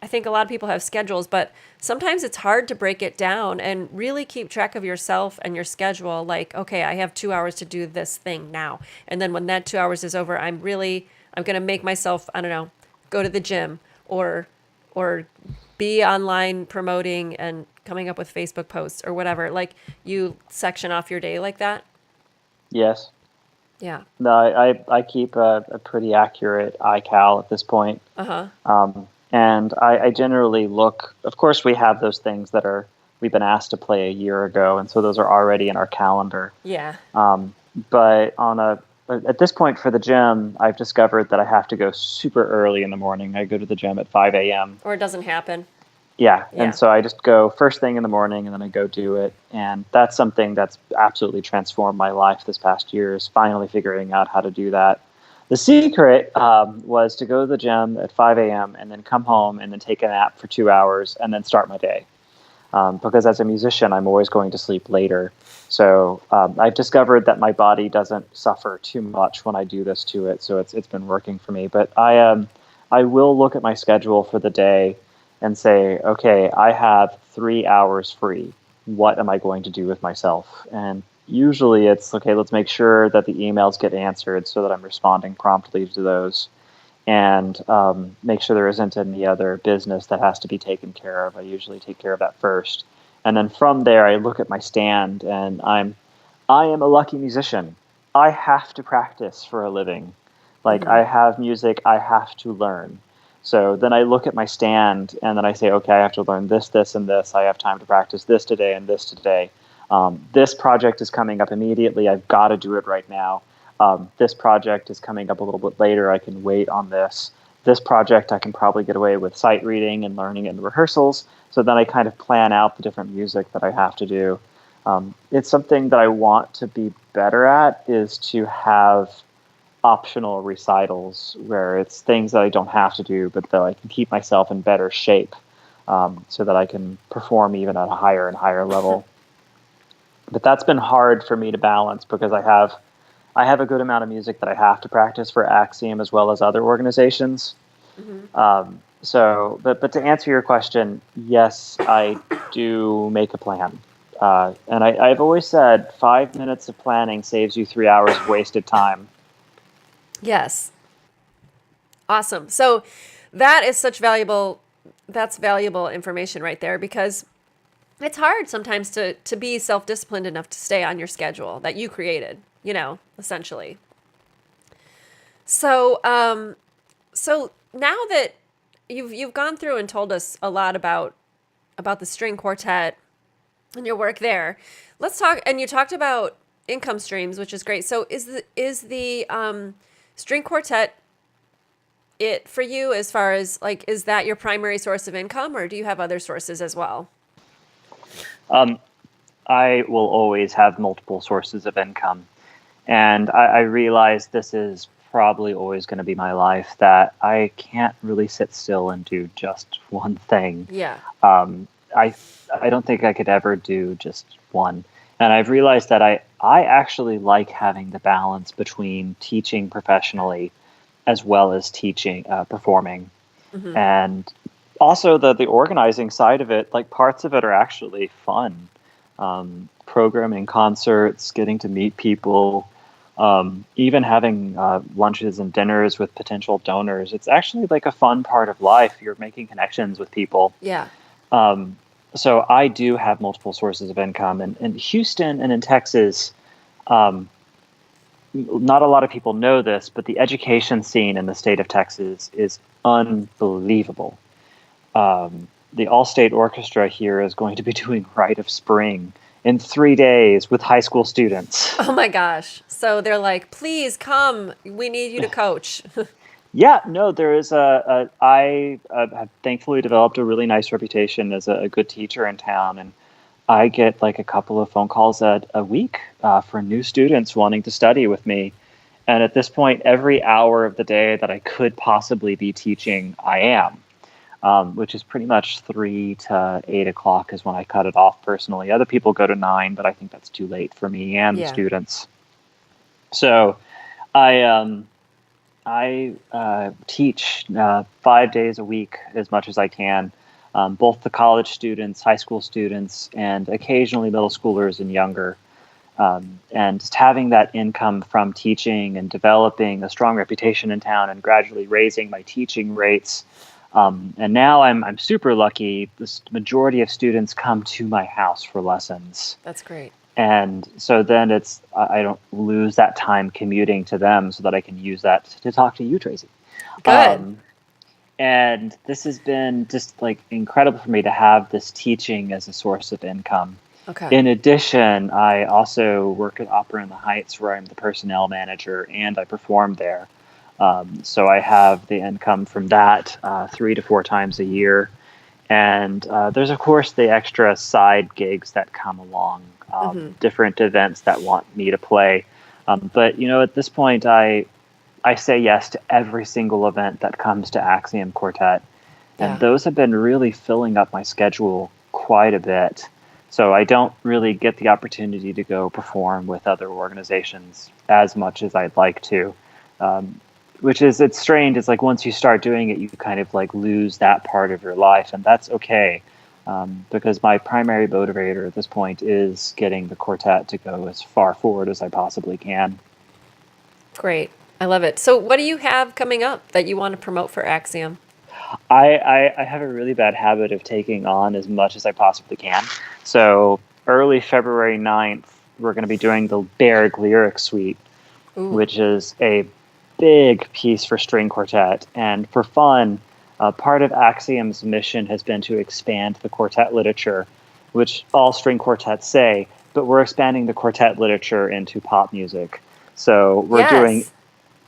I think a lot of people have schedules, but sometimes it's hard to break it down and really keep track of yourself and your schedule. Like, okay, I have 2 hours to do this thing now. And then when that 2 hours is over, I'm going to make myself, I don't know, go to the gym or, or be online promoting and coming up with Facebook posts or whatever. Like you section off your day like that. Yes. Yeah. No, I keep a pretty accurate iCal at this point. Uh huh. And I generally look, of course, we have those things that we've been asked to play a year ago, and so those are already in our calendar. Yeah. But at this point for the gym, I've discovered that I have to go super early in the morning. I go to the gym at 5 a.m. Or it doesn't happen. Yeah, and Yeah. so I just go first thing in the morning, and then I go do it. And that's something that's absolutely transformed my life this past year, is finally figuring out how to do that. The secret was to go to the gym at 5 a.m. and then come home and then take a nap for 2 hours and then start my day. Because as a musician, I'm always going to sleep later. So I've discovered that my body doesn't suffer too much when I do this to it. So it's been working for me. But I will look at my schedule for the day and say, okay, I have 3 hours free. What am I going to do with myself? And usually it's okay, let's make sure that the emails get answered so that I'm responding promptly to those, and make sure there isn't any other business that has to be taken care of. I usually take care of that first. And then from there, I look at my stand, and I am a lucky musician. I have to practice for a living. Like, Hmm. I have music I have to learn. So then I look at my stand, and then I say, okay, I have to learn this, this, and this. I have time to practice this today and this today. This project is coming up immediately. I've got to do it right now. This project is coming up a little bit later. I can wait on this. This project I can probably get away with sight reading and learning in the rehearsals. So then I kind of plan out the different music that I have to do. It's something that I want to be better at, is to have optional recitals where it's things that I don't have to do, but that I can keep myself in better shape, so that I can perform even at a higher and higher level. But that's been hard for me to balance because I have a good amount of music that I have to practice for Axiom as well as other organizations. Hmm. But to answer your question, yes, I do make a plan. And I've always said 5 minutes of planning saves you 3 hours of wasted time. Yes. Awesome. So that is such valuable that's valuable information right there, because it's hard sometimes to be self-disciplined enough to stay on your schedule that you created, essentially. So so now that you've gone through and told us a lot about the string quartet and your work there, let's talk. And you talked about income streams, which is great. So is the string quartet it for you, as far as, like, is that your primary source of income, or do you have other sources as well? Um, I will always have multiple sources of income. And I realize this is probably always going to be my life, that I can't really sit still and do just one thing. Yeah. Um, I I don't think I could ever do just one. And I've realized that I actually like having the balance between teaching professionally as well as teaching performing, Hmm. and also the organizing side of it. Like, parts of it are actually fun. Programming concerts, getting to meet people, even having lunches and dinners with potential donors. It's actually like a fun part of life. You're making connections with people. Yeah. Um, so I do have multiple sources of income. And in Houston and in Texas, um, not a lot of people know this, but the education scene in the state of Texas is unbelievable. The All-State Orchestra here is going to be doing Rite of Spring in 3 days with high school students. Oh my gosh. So they're like, please come. We need you to coach. Yeah, no, there is I have thankfully developed a really nice reputation as a good teacher in town, and I get like a couple of phone calls a week for new students wanting to study with me. And at this point, every hour of the day that I could possibly be teaching, I am, which is pretty much 3 to 8 o'clock is when I cut it off personally. Other people go to 9, but I think that's too late for me and the Yeah. students. So I I teach 5 days a week as much as I can, both the college students, high school students, and occasionally middle schoolers and younger. And just having that income from teaching and developing a strong reputation in town and gradually raising my teaching rates. And now I'm super lucky. The majority of students come to my house for lessons. That's great. And so then I don't lose that time commuting to them, so that I can use that to talk to you, Tracy. Good. Um, and this has been just like incredible for me to have this teaching as a source of income. Okay. In addition, I also work at Opera in the Heights, where I'm the personnel manager and I perform there. So I have the income from that 3 to 4 times a year. And there's, of course, the extra side gigs that come along, Hmm. different events that want me to play. But, at this point, I say yes to every single event that comes to Axiom Quartet. And Yeah. those have been really filling up my schedule quite a bit. So I don't really get the opportunity to go perform with other organizations as much as I'd like to. Um, it's strange. It's like once you start doing it, you kind of like lose that part of your life, and that's okay. because my primary motivator at this point is getting the quartet to go as far forward as I possibly can. Great. I love it. So, what do you have coming up that you want to promote for Axiom? I have a really bad habit of taking on as much as I possibly can. So early February 9th, we're going to be doing the Berg Lyric Suite, Ooh, which is a big piece for string quartet. And for fun, part of Axiom's mission has been to expand the quartet literature, which all string quartets say, but we're expanding the quartet literature into pop music. So yes.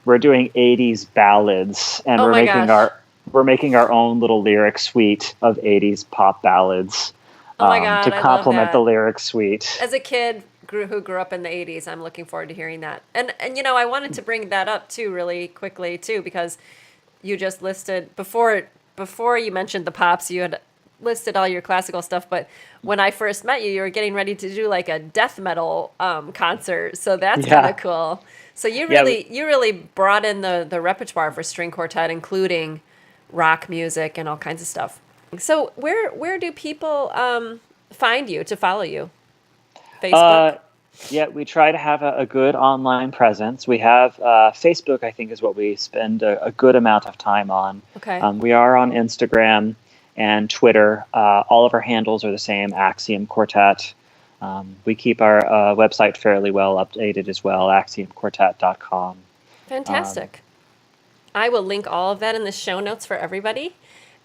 we're doing 80s ballads, and Oh my gosh. we're making our own little lyric suite of 80s pop ballads, Oh my to God. I love complement the that. lyric suite. As a kid who grew up in the 80s, I'm looking forward to hearing that. And I wanted to bring that up too really quickly too because you just listed before you mentioned the pops, you had listed all your classical stuff, but when I first met you, you were getting ready to do like a death metal concert. So that's kind of Yeah, cool. So yeah. you really brought in the repertoire for string quartet, including rock music and all kinds of stuff. So where do people find you to follow you? Facebook? Uh, yeah, we try to have a good online presence. We have Facebook, I think, is what we spend a good amount of time on. Okay. We are on Instagram and Twitter. All of our handles are the same, Axiom Quartet. We keep our website fairly well updated as well, axiomquartet.com. Um, Fantastic. I will link all of that in the show notes for everybody.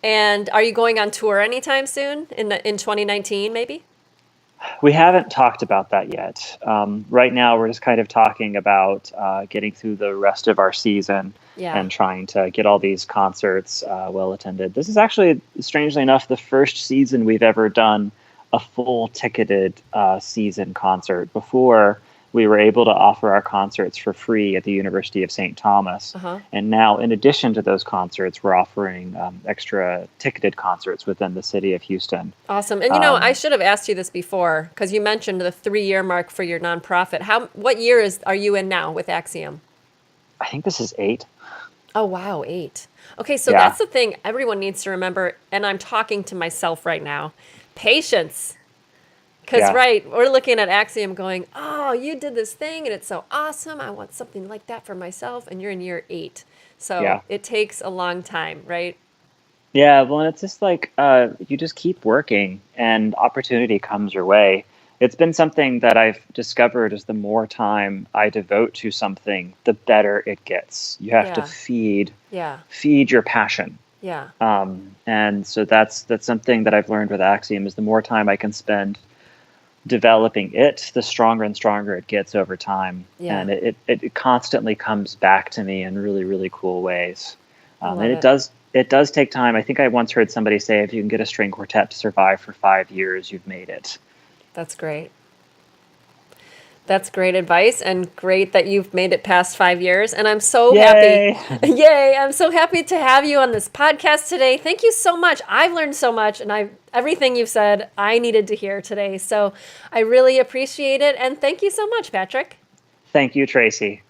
And are you going on tour anytime soon in 2019 maybe? We haven't talked about that yet. Right now, we're just kind of talking about getting through the rest of our season Yeah. and trying to get all these concerts well attended. This is actually, strangely enough, the first season we've ever done a full ticketed season concert. Before, we were able to offer our concerts for free at the University of St. Thomas. Uh-huh. And now, in addition to those concerts, we're offering extra ticketed concerts within the city of Houston. Awesome. And I Um, should have asked you this before because you mentioned the 3-year mark for your nonprofit. What year are you in now with Axiom? I think this is 8. Oh, wow, 8. Okay, so Yeah. that's the thing everyone needs to remember, and I'm talking to myself right now. Patience. Because, Yeah, right, we're looking at Axiom going, oh, you did this thing and it's so awesome. I want something like that for myself. And you're in year 8. So yeah, it takes a long time, right? yeah. Well, and it's just like you just keep working, and opportunity comes your way. It's been something that I've discovered is the more time I devote to something, the better it gets. You have to Yeah, yeah, feed your passion, yeah. and so that's something that I've learned with Axiom is the more time I can spend developing it, the stronger and stronger it gets over time, Yeah, and it constantly comes back to me in really really cool ways. I And love it. it does take time. I think I once heard somebody say if you can get a string quartet to survive for 5 years, you've made it. That's great. That's great advice and great that you've made it past 5 years. And I'm so happy. Yay! Yay. I'm so happy to have you on this podcast today. Thank you so much. I've learned so much and everything you've said I needed to hear today. So I really appreciate it. And thank you so much, Patrick. Thank you, Tracy.